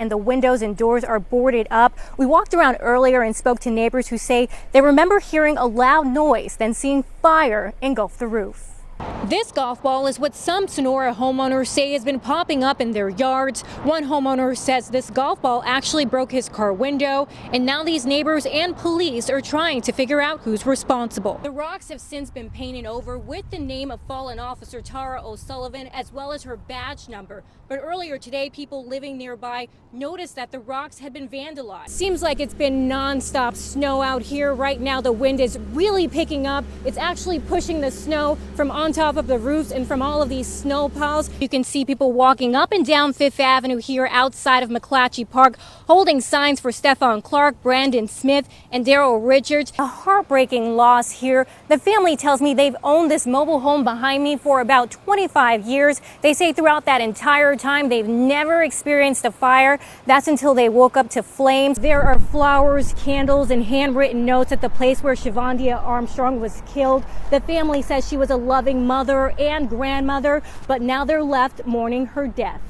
and the windows and doors are boarded up. We walked around earlier and spoke to neighbors who say they remember hearing a loud noise, then seeing fire engulf the roof. This golf ball is what some Sonora homeowners say has been popping up in their yards. One homeowner says this golf ball actually broke his car window, and now these neighbors and police are trying to figure out who's responsible. The rocks have since been painted over with the name of fallen officer Tara O'Sullivan as well as her badge number. But earlier today, people living nearby noticed that the rocks had been vandalized. Seems like it's been non-stop snow out here. Right now, the wind is really picking up. It's actually pushing the snow from on top of the roofs and from all of these snow piles. You can see people walking up and down Fifth Avenue here outside of McClatchy Park, holding signs for Stephon Clark, Brandon Smith, and Daryl Richards. A heartbreaking loss here. The family tells me they've owned this mobile home behind me for about 25 years. They say throughout that entire time they've never experienced a fire. That's until they woke up to flames. There are flowers, candles, and handwritten notes at the place where Shavondia Armstrong was killed. The family says she was a loving mother and grandmother, but now they're left mourning her death.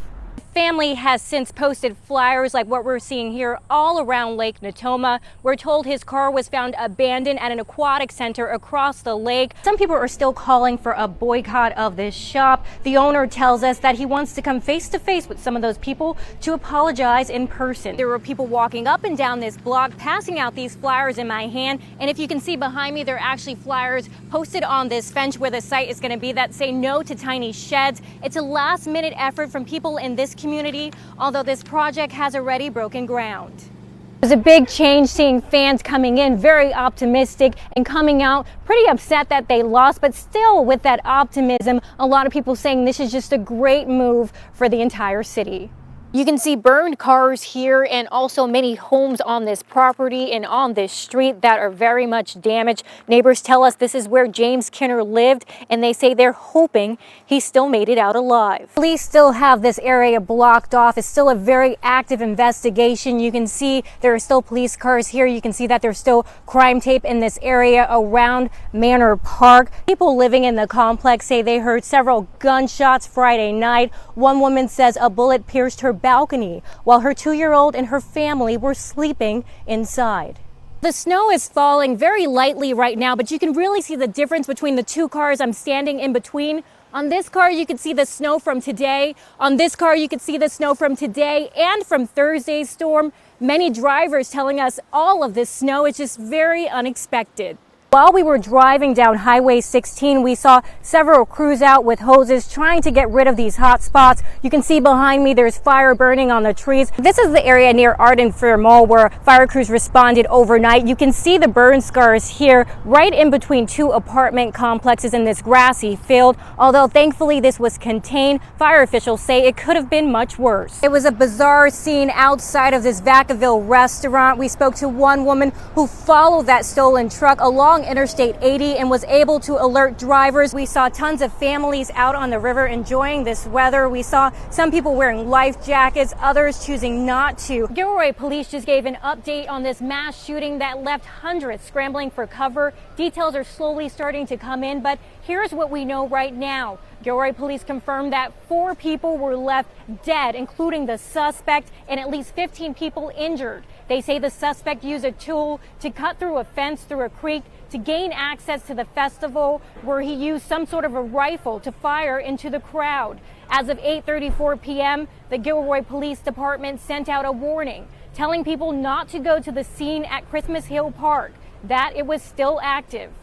Family has since posted flyers like what we're seeing here all around Lake Natoma. We're told his car was found abandoned at an aquatic center across the lake. Some people are still calling for a boycott of this shop. The owner tells us that he wants to come face to face with some of those people to apologize in person. There were people walking up and down this block passing out these flyers in my hand. And if you can see behind me, there are actually flyers posted on this fence where the site is going to be that say no to tiny sheds. It's a last minute effort from people in this community, although this project has already broken ground. It was a big change seeing fans coming in very optimistic and coming out pretty upset that they lost, but still with that optimism, a lot of people saying this is just a great move for the entire city. You can see burned cars here and also many homes on this property and on this street that are very much damaged. Neighbors tell us this is where James Kinner lived, and they say they're hoping he still made it out alive. Police still have this area blocked off. It's still a very active investigation. You can see there are still police cars here. You can see that there's still crime tape in this area around Manor Park. People living in the complex say they heard several gunshots Friday night. One woman says a bullet pierced her balcony while her 2-year-old and her family were sleeping inside. The snow is falling very lightly right now, but you can really see the difference between the two cars I'm standing in between. On this car, you can see the snow from today. On this car, you can see the snow from today and from Thursday's storm. Many drivers telling us all of this snow is just very unexpected. While we were driving down Highway 16, we saw several crews out with hoses trying to get rid of these hot spots. You can see behind me there's fire burning on the trees. This is the area near Arden Fair Mall where fire crews responded overnight. You can see the burn scars here right in between two apartment complexes in this grassy field. Although thankfully this was contained, fire officials say it could have been much worse. It was a bizarre scene outside of this Vacaville restaurant. We spoke to one woman who followed that stolen truck along Interstate 80 and was able to alert drivers. We saw tons of families out on the river enjoying this weather. We saw some people wearing life jackets, others choosing not to. Gilroy police just gave an update on this mass shooting that left hundreds scrambling for cover. Details are slowly starting to come in, but here's what we know right now. Gilroy police confirmed that 4 people were left dead, including the suspect, and at least 15 people injured. They say the suspect used a tool to cut through a fence through a creek to gain access to the festival, where he used some sort of a rifle to fire into the crowd. As of 8:34 p.m., the Gilroy Police Department sent out a warning, telling people not to go to the scene at Christmas Hill Park, that it was still active.